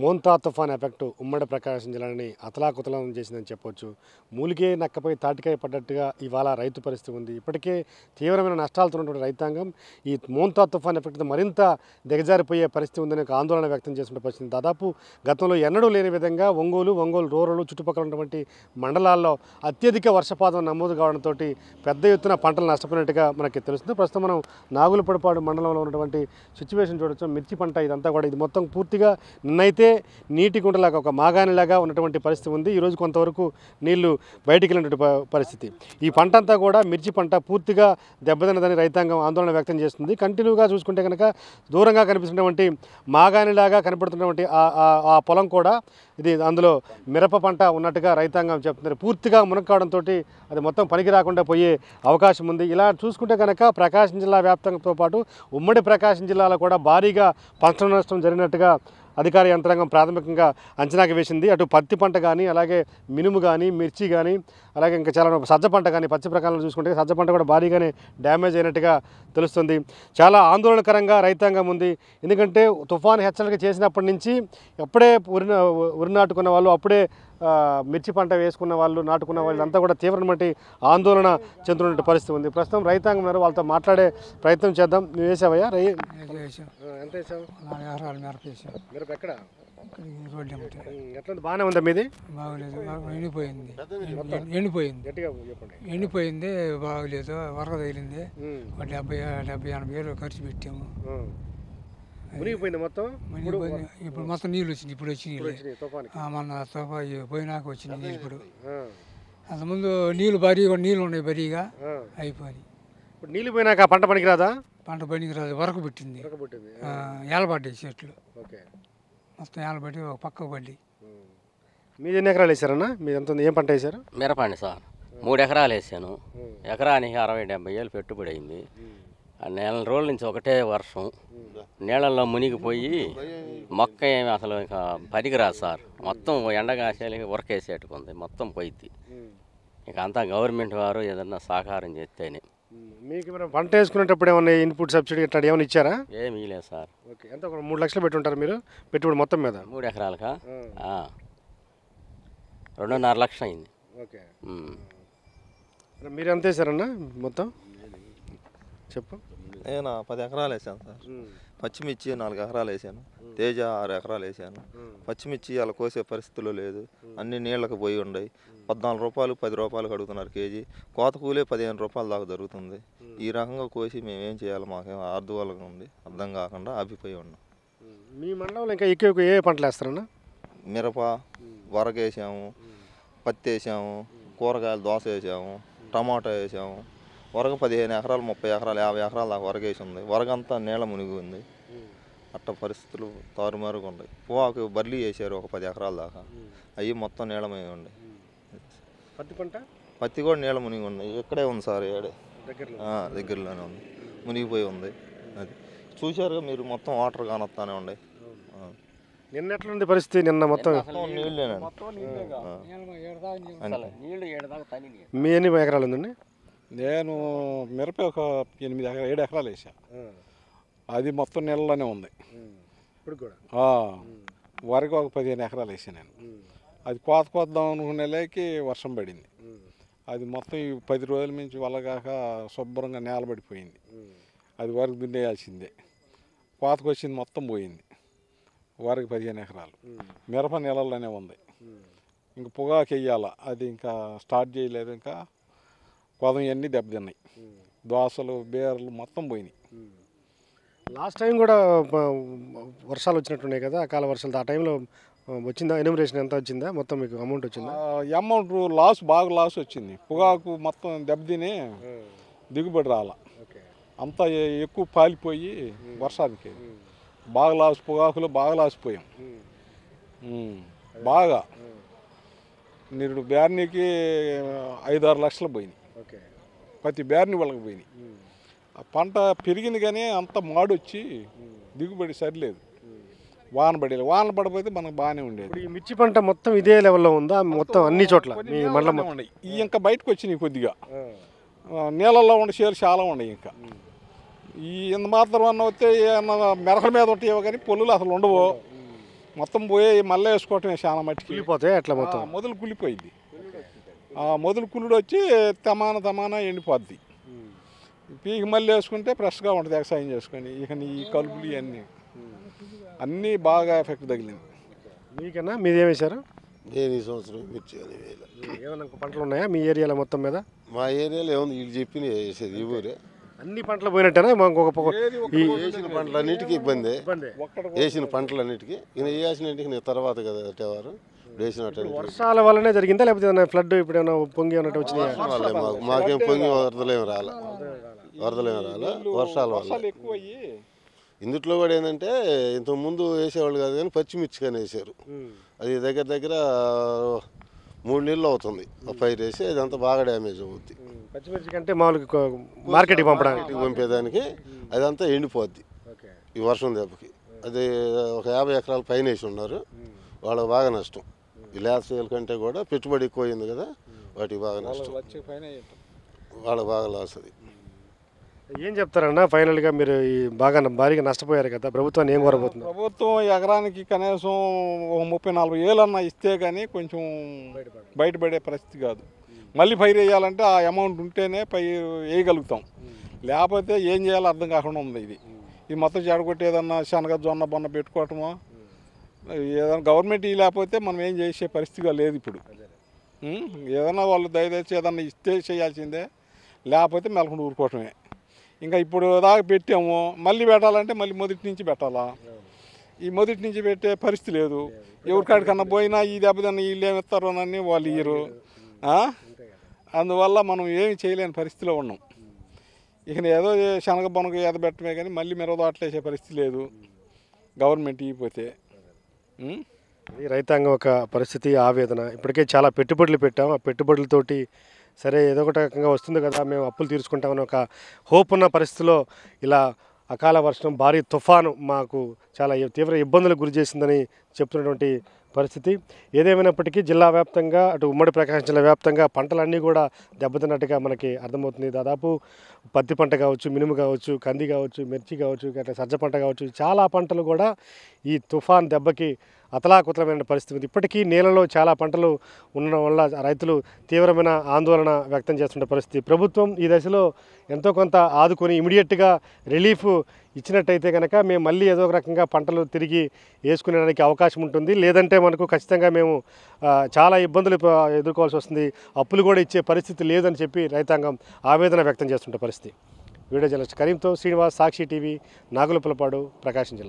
మోంతా తుఫాన్ ఎఫెక్ట్ ఉమ్మడి ప్రకాశం జిల్లాని అతలాకుతలం చేసిందని చెప్పొచ్చు. మూలిగే నక్కపై తాటికాయ పడ్డట్టుగా ఇవాళ రైతు పరిస్థితి ఉంది. ఇప్పటికే తీవ్రమైన నష్టాలతో ఉన్నటువంటి రైతాంగం ఈ మోంతా తుఫాన్ ఎఫెక్ట్ మరింత దిగజారిపోయే పరిస్థితి ఉందని ఒక ఆందోళన వ్యక్తం చేసిన పరిస్థితి. దాదాపు గతంలో ఎన్నడూ లేని విధంగా ఒంగోలు రూరల్ చుట్టుపక్కల ఉన్నటువంటి మండలాల్లో అత్యధిక వర్షపాతం నమోదు కావడంతో పెద్ద ఎత్తున పంటలు నష్టపోయినట్టుగా మనకి తెలుస్తుంది. ప్రస్తుతం మనం నాగులపడిపాడు మండలంలో ఉన్నటువంటి సిచ్యువేషన్ చూడొచ్చు. మిర్చి పంట ఇదంతా కూడా ఇది మొత్తం పూర్తిగా నిన్నైతే నీటి గుంటలాగా ఒక మాగానిలాగా ఉన్నటువంటి పరిస్థితి ఉంది. ఈరోజు కొంతవరకు నీళ్లు బయటికి వెళ్ళినటువంటి పరిస్థితి. ఈ పంట అంతా కూడా మిర్చి పంట పూర్తిగా దెబ్బతిన్నదని రైతాంగం ఆందోళన వ్యక్తం చేస్తుంది. కంటిన్యూగా చూసుకుంటే కనుక దూరంగా కనిపిస్తున్నటువంటి మాగానిలాగా కనపడుతున్నటువంటి ఆ పొలం కూడా ఇది అందులో మిరప పంట ఉన్నట్టుగా రైతాంగం చెప్తున్నారు. పూర్తిగా మునక్కావడంతో అది మొత్తం పనికి రాకుండా పోయే అవకాశం ఉంది. ఇలా చూసుకుంటే కనుక ప్రకాశం జిల్లా వ్యాప్తంతో పాటు ఉమ్మడి ప్రకాశం జిల్లాలో కూడా భారీగా పంట నష్టం జరిగినట్టుగా అధికార యంత్రాంగం ప్రాథమికంగా అంచనాకి వేసింది. అటు పత్తి పంట కానీ, అలాగే మినుము కానీ, మిర్చి కానీ, అలాగే ఇంకా చాలా సజ్జ పంట కానీ, పచ్చి ప్రకారంలో చూసుకుంటే సజ్జ పంట కూడా భారీగానే డ్యామేజ్ అయినట్టుగా తెలుస్తుంది. చాలా ఆందోళనకరంగా రైతాంగం ఉంది. ఎందుకంటే తుఫాను హెచ్చరిక చేసినప్పటి నుంచి ఎప్పుడే ఉరి నాటుకున్న వాళ్ళు, అప్పుడే మిర్చి పంట వేసుకున్న వాళ్ళు, నాటుకున్న వాళ్ళు అంతా కూడా తీవ్రమైన ఆందోళన చెందుతున్న పరిస్థితి ఉంది. ప్రస్తుతం రైతాంగం ఉన్నారు, వాళ్ళతో మాట్లాడే ప్రయత్నం చేద్దాం. నువ్వు వేసావయ్యా? ఎంత వేసావు? మిరప ఎక్కడ? ఎట్లా బాగానే ఉందా మీది? బాగలేదు, ఎండిపోయింది, బాగలేదు, వరద తగిలింది. 70-80 వేలు ఖర్చు పెట్టాము. మునిగిపోయింది మొత్తం. ఇప్పుడు మొత్తం నీళ్ళు వచ్చింది. ఇప్పుడు మన తుఫాను పోయినాక వచ్చింది ఇప్పుడు. అంతకుముందు నీళ్ళు నీళ్ళు ఉన్నాయి బరీగా అయిపోయి. ఇప్పుడు నీళ్ళు పోయినాక పంట పనికిరాదా? పంట పనికిరాదు, వరకు పెట్టింది. ఏలబడ్డాయి చెట్లు మొత్తం, ఏలబడి ఒక పక్కకు పడ్డాయి. మీరు ఎన్ని ఎకరాలు వేసారన్నా? మీరు ఎంత ఏం పంట వేసారు? మిరపండి సార్, 3 ఎకరాలు వేసాను. ఎకరానికి 60-70 వేలు పెట్టుబడి అయింది. నెల రోజుల నుంచి ఒకటే వర్షం, నీళ్ళల్లో మునిగిపోయి మొక్క ఏమి అసలు ఇంకా పనికిరాదు సార్. మొత్తం ఎండగాసేలకి ఉరకేసేట్టుకుంది, మొత్తం పోయింది. ఇక అంతా గవర్నమెంట్ వారు ఏదన్నా సహకారం చేస్తేనే. మీకు పంట వేసుకునేటప్పుడు ఏమన్నా ఇన్పుట్ సబ్సిడీ ఇట్లా ఏమైనా ఇచ్చారా? ఏమీ లేదు సార్. ఓకే, ఎంత 3 లక్షలు పెట్టుంటారు మీరు పెట్టుబడి మొత్తం మీద? 3 ఎకరాలకా 2.5 లక్షలు అయింది. ఓకే, మీరు ఎంత వేసారన్నా మొత్తం చెప్పు? నేను 10 ఎకరాలు వేసాను సార్. పచ్చిమిర్చి 4 ఎకరాలు వేసాను. తేజ 6 ఎకరాలు వేసాను. పచ్చిమిర్చి అలా కోసే పరిస్థితుల్లో లేదు, అన్ని నీళ్ళకి పోయి ఉన్నాయి. 14 రూపాయలు 10 రూపాయలు అడుగుతున్నారు కేజీ. కోత కూలే 15 రూపాయల దాకా జరుగుతుంది. ఈ రకంగా కోసి మేమేం చేయాలి, మాకేం ఆర్దువలంగా ఉంది, అర్థం కాకుండా ఆగిపోయి ఉన్నాం. మీ మండలంలో ఇంకా ఎక్కువ ఏ పంటలు వేస్తారన్నా? మిరప, వరగేసాము, పత్తి వేసాము, కూరగాయలు దోస వేసాము, టమాటా వేసాము. వరగ 15 ఎకరాలు, 30 ఎకరాలు, 50 ఎకరాల దాకా వరగేసి ఉంది. వరగంతా నీళ్ళ మునిగి ఉంది. అట్ట పరిస్థితులు తారుమారుగా ఉన్నాయి. పొగాకు బర్లీ వేసారు ఒక 10 ఎకరాల దాకా, అవి మొత్తం నీళ్ళమై ఉంది. పత్తి పంట? పత్తి కూడా నీళ్ళ మునిగి ఉంది. ఇక్కడే ఉంది సార్, దగ్గరలోనే ఉంది, మునిగిపోయి ఉంది. అది చూశారుగా మీరు, మొత్తం వాటర్ కానొస్తానే ఉన్నాయి. నిన్న ఎట్లుంది పరిస్థితి? నిన్న మొత్తం నీళ్ళేనండి. మీ ఎన్ని ఎకరాలు ఉందండి? నేను మిరప ఒక 7 ఎకరాలు వేసాను. అది మొత్తం నీళ్ళలోనే ఉంది. వరకు ఒక 15 ఎకరాలు వేసాను నేను. అది కోద్దాం అనుకునేలాకి వర్షం పడింది. అది మొత్తం ఈ 10 రోజుల నుంచి వల్లగాక శుభ్రంగా నేలబడిపోయింది. అది వరకు దున్నేయాల్సిందే. కోతకు వచ్చింది మొత్తం పోయింది. వరకు 15 ఎకరాలు మిరప నీళ్ళలోనే ఉంది. ఇంక పొగాకు వేయాల, అది ఇంకా స్టార్ట్ చేయలేదు. ఇంకా కొదం ఇవన్నీ దెబ్బతిన్నాయి. దోసలు, బీరలు మొత్తం పోయినాయి. లాస్ట్ టైం కూడా వర్షాలు వచ్చినట్టున్నాయి కదా, అకాల వర్షాలు. ఆ టైంలో వచ్చిందా? ఎన్యూమరేషన్ ఎంత వచ్చిందా? మొత్తం మీకు అమౌంట్ వచ్చిందా? అమౌంట్ బాగా లాస్ వచ్చింది. పొగాకు మొత్తం దెబ్బతిని దిగుబడి రాల, అంతా ఎక్కువ పాలిపోయి వర్షానికి బాగా లాస్. పొగాకులో బాగా లాసిపోయాం. బాగా నిరుడు బ్యార్నీకి 5-6 లక్షలు పోయినాయి. ప్రతి బ్యార్ని వాళ్ళకి పోయినాయి. ఆ పంట పెరిగింది కానీ అంత మాడొచ్చి దిగుబడి సరిలేదు. వాన పడేది, వాన పడిపోతే మనకు బాగానే ఉండేది. ఈ మిర్చి పంట మొత్తం ఇదే లెవెల్లో ఉందా? మొత్తం అన్ని చోట్ల ఉన్నాయి. ఈ ఇంకా బయటకు వచ్చినాయి కొద్దిగా, నీళ్ళల్లో ఉండే షేర్లు చాలా ఉన్నాయి. ఇంకా ఈ ఇంత మాత్రం అన్న వస్తే మెరకల మీద ఉంటాయేవో కానీ పొల్లులు అసలు ఉండవు. మొత్తం పోయి మళ్ళీ వేసుకోవటమే చాలా మట్టికి. వెళ్ళిపోతే అట్లా మొత్తం మొదలు కుళ్ళిపోయింది. ఆ మొదలు కుళ్ళుడు వచ్చి తమానా ఎండిపోద్ది. పీకి మళ్ళీ వేసుకుంటే ఫ్రెష్గా ఉంటుంది వ్యవసాయం చేసుకొని. ఇక ఈ కలుపులు ఇవన్నీ అన్నీ బాగా ఎఫెక్ట్ తగిలింది. మీకన్నా మీదేం వేశారు? నేను ఈ సంవత్సరం మిర్చి అని వేయాలి. ఏమైనా పంటలు ఉన్నాయా మీ ఏరియాలో మొత్తం మీద? మా ఏరియాలో ఏముంది, వీళ్ళు చెప్పిన వేసేది ఈ ఊరే. అన్ని పంటలు పోయినట్టేనా? ఈ వేసిన పంటలన్నిటికీ ఇబ్బంది. వేసిన పంటలన్నిటికీ ఈయన వేయాల్సినట్టుకి నేను తర్వాత కదా అట్టేవారు వేసినట్టు. వర్షాల వల్లనే జరిగిందా లేకపోతే ఏమైనా ఫ్లడ్ ఇప్పుడు ఏమైనా పొంగి ఉన్నట్టు వచ్చినాయా? వాళ్ళే మాకేం పొంగి వరదలేం రాలే, వర్షాల వల్ల. ఇందుట్లో కూడా ఏంటంటే ఇంతకుముందు వేసేవాళ్ళు కాదు కానీ పచ్చిమిర్చి కానీ వేసారు. అది దగ్గర 3 నెలలు అవుతుంది ఆ పైరు వేసి. అదంతా బాగా డ్యామేజ్ అవుద్ది. పచ్చిమిర్చి కంటే మామూలుగా మార్కెట్కి పంపేదానికి అదంతా ఎండిపోద్ది ఈ వర్షం దెబ్బకి. అది ఒక 50 ఎకరాల పైన వేసి ఉన్నారు. వాళ్ళకి బాగా నష్టం. ఈ లేత సేల్ కంటే కూడా పెట్టుబడి ఎక్కువ అయింది కదా, వాటికి బాగా నష్టం. వాళ్ళకి బాగా లాస్. అది ఏం చెప్తారన్నా ఫైనల్గా మీరు ఈ బాగా భారీగా నష్టపోయారు కదా, ప్రభుత్వాన్ని ఏం కోరబోతుంది? ప్రభుత్వం ఎకరానికి కనీసం 30-40 వేలన్నా ఇస్తే కానీ కొంచెం బయటపడే పరిస్థితి కాదు. మళ్ళీ పైరు వేయాలంటే ఆ అమౌంట్ ఉంటేనే పైరు వేయగలుగుతాం. లేకపోతే ఏం చేయాలో అర్థం కాకుండా ఉంది. ఇది మొత్తం చెడగొట్టి ఏదన్నా శనగ జొన్న బొన్న పెట్టుకోవటమో ఏదైనా గవర్నమెంట్ లేకపోతే మనం ఏం చేసే పరిస్థితిగా లేదు ఇప్పుడు. ఏదైనా వాళ్ళు దయచేసి ఏదన్నా ఇస్తే చేయాల్సిందే, లేకపోతే మెలకుండా ఊరుకోవటమే. ఇంకా ఇప్పుడు దాకా పెట్టాము, మళ్ళీ పెట్టాలంటే మళ్ళీ మొదటి నుంచి పెట్టాలా? ఈ మొదటి నుంచి పెట్టే పరిస్థితి లేదు. ఎవరికాడికన్నా పోయినా ఈ దెబ్బతిన్న వీళ్ళు ఏమి ఇస్తారోనని వాళ్ళు ఇయ్యరు. అందువల్ల మనం ఏమి చేయలేని పరిస్థితిలో ఉన్నాం. ఇక ఏదో శనగ బొనగ ఎదబెట్టమే కానీ మళ్ళీ మిరవదాట్లేసే పరిస్థితి లేదు గవర్నమెంట్ ఇవ్వకపోతే. రైతాంగం ఒక పరిస్థితి, ఆవేదన. ఇప్పటికే చాలా పెట్టుబడులు పెట్టాం. ఆ పెట్టుబడులతోటి సరే ఏదో ఒక రకంగా వస్తుంది కదా, మేము అప్పులు తీర్చుకుంటామని ఒక హోప్ ఉన్న పరిస్థితిలో ఇలా అకాల వర్షం, భారీ తుఫాను మాకు చాలా తీవ్ర ఇబ్బందులకు గురి చేసిందని చెప్తున్నటువంటి పరిస్థితి. ఏదేమైనప్పటికీ జిల్లా వ్యాప్తంగా అటు ఉమ్మడి ప్రకాశం జిల్లా వ్యాప్తంగా పంటలన్నీ కూడా దెబ్బతిన్నట్టుగా మనకి అర్థమవుతుంది. దాదాపు పత్తి పంట కావచ్చు, మినుము కావచ్చు, కంది కావచ్చు, మిర్చి కావచ్చు, అట్లా సజ్జ పంట కావచ్చు, చాలా పంటలు కూడా ఈ తుఫాన్ దెబ్బకి అతలాకుతలమైన పరిస్థితి ఉంది. ఇప్పటికీ నేలలో చాలా పంటలు ఉండడం వల్ల రైతులు తీవ్రమైన ఆందోళన వ్యక్తం చేస్తున్న పరిస్థితి. ప్రభుత్వం ఈ దశలో ఎంతో కొంత ఆదుకొని ఇమీడియట్గా రిలీఫ్ ఇచ్చినట్టయితే కనుక మేము మళ్ళీ ఏదో ఒక రకంగా పంటలు తిరిగి వేసుకునేడానికి అవకాశం ఉంటుంది. లేదంటే మనకు ఖచ్చితంగా మేము చాలా ఇబ్బందులు ఎదుర్కోవాల్సి వస్తుంది. అప్పులు కూడా ఇచ్చే పరిస్థితి లేదని చెప్పి రైతాంగం ఆవేదన వ్యక్తం చేస్తున్న పరిస్థితి. వీడియో జర్నలిస్ట్ కరీంతో శ్రీనివాస్, సాక్షి టీవీ, నాగులపులపాడు, ప్రకాశం జిల్లా.